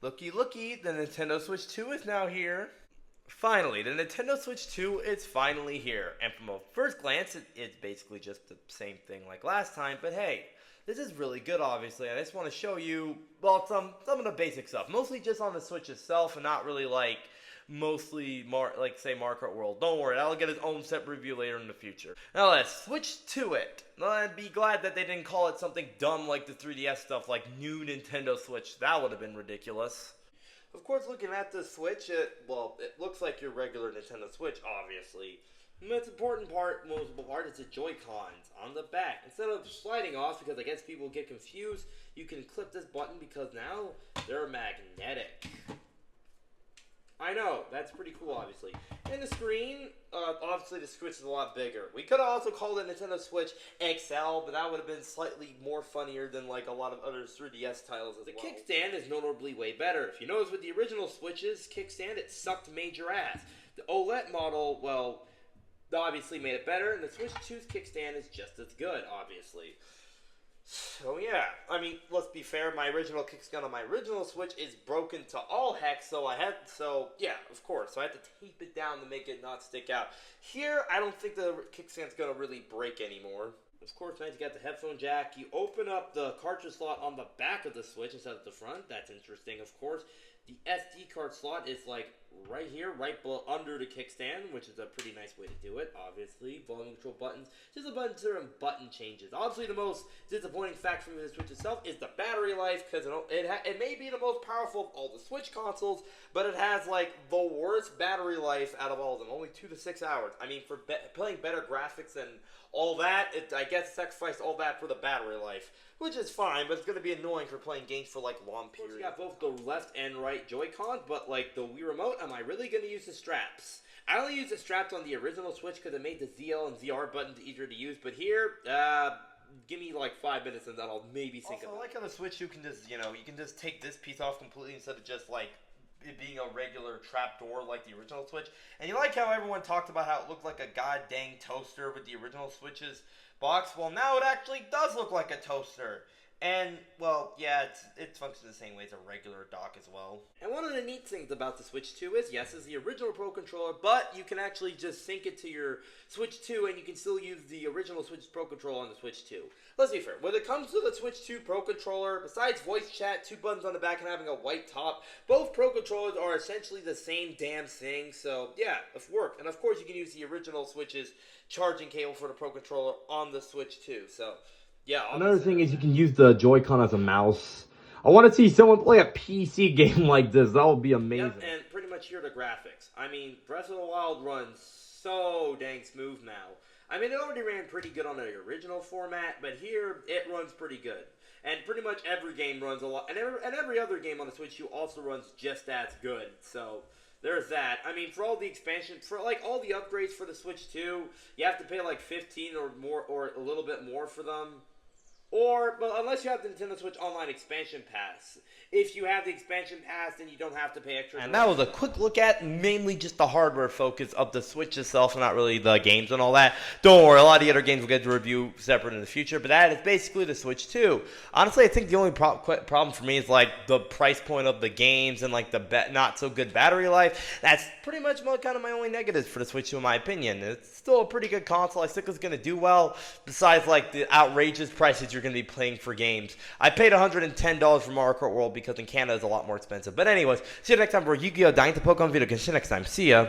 Looky, looky, the Nintendo Switch 2 is now here. Finally, the Nintendo Switch 2 is finally here. And from a first glance, it's basically just the same thing like last time. But hey, this is really good, obviously. I just want to show you, well, some of the basic stuff. Mostly just on the Switch itself and not really like say Mario Kart World. Don't worry, I'll get its own separate review later in the future. Now let's switch to it. I'd be glad that they didn't call it something dumb like the 3DS stuff, like New Nintendo Switch. That would have been ridiculous. Of course, looking at the Switch, it looks like your regular Nintendo Switch, obviously. The most important part is the Joy-Cons on the back. Instead of sliding off, because I guess people get confused, you can clip this button because now they're magnetic. I know, that's pretty cool, obviously. And the screen, obviously the Switch is a lot bigger. We could have also called it Nintendo Switch XL, but that would have been slightly more funnier than like a lot of other 3DS titles as well. The kickstand is notably way better. If you notice with the original Switch's kickstand, it sucked major ass. The OLED model, well, obviously made it better, and the Switch 2's kickstand is just as good, obviously. So yeah, I mean, let's be fair, my original kickstand on my original Switch is broken to all heck, so yeah, of course, so I had to tape it down to make it not stick out. Here, I don't think the kickstand's gonna really break anymore. Of course, nice, you got the headphone jack. You open up the cartridge slot on the back of the Switch instead of the front. That's interesting, of course. The SD card slot is like right here, under the kickstand, which is a pretty nice way to do it, obviously. Volume control buttons, just a bunch of button changes. Obviously, the most disappointing fact from the Switch itself is the battery life, because it may be the most powerful of all the Switch consoles, but it has like the worst battery life out of all of them, only 2 to 6 hours. I mean, for playing better graphics and all that, I guess sacrificed all that for the battery life, which is fine, but it's going to be annoying for playing games for like long periods. You got both the left and right Joy-Cons, but like the Wii Remote, am I really going to use the straps? I only used the straps on the original Switch because it made the ZL and ZR buttons easier to use, but here, give me like 5 minutes and then I'll maybe sync it. Also, I like on the Switch you can just, you can just take this piece off completely instead of just like it being a regular trap door like the original Switch. And you like how everyone talked about how it looked like a god dang toaster with the original Switch's box? Well, now it actually does look like a toaster. And, well, yeah, it functions the same way as a regular dock as well. And one of the neat things about the Switch 2 is, yes, it's the original Pro Controller, but you can actually just sync it to your Switch 2, and you can still use the original Switch Pro Controller on the Switch 2. Let's be fair, when it comes to the Switch 2 Pro Controller, besides voice chat, 2 buttons on the back, and having a white top, both Pro Controllers are essentially the same damn thing, so yeah, it worked. And of course, you can use the original Switch's charging cable for the Pro Controller on the Switch 2, so yeah. Another thing is you can use the Joy-Con as a mouse. I want to see someone play a PC game like this. That would be amazing. Yep, and pretty much here are the graphics. I mean, Breath of the Wild runs so dang smooth now. I mean, it already ran pretty good on the original format, but here it runs pretty good. And pretty much every game runs a lot, and every other game on the Switch 2 also runs just as good. So there's that. I mean, for all the expansion, for like all the upgrades for the Switch 2, you have to pay like $15 or more, or a little bit more for them. But unless you have the Nintendo Switch Online Expansion Pass. If you have the Expansion Pass, then you don't have to pay extra. And that was a quick look at mainly just the hardware focus of the Switch itself, and not really the games and all that. Don't worry, a lot of the other games we'll get to review separate in the future, but that is basically the Switch 2. Honestly, I think the only problem for me is like the price point of the games and like the not so good battery life. That's pretty much kind of my only negatives for the Switch 2 in my opinion. It's still a pretty good console. I think it's going to do well, besides like the outrageous prices you're going to be playing for games. I paid $110 for Mario Kart World because in Canada it's a lot more expensive. But anyways, see you next time for Yu-Gi-Oh! Dying to Pokemon video. See you next time. See ya.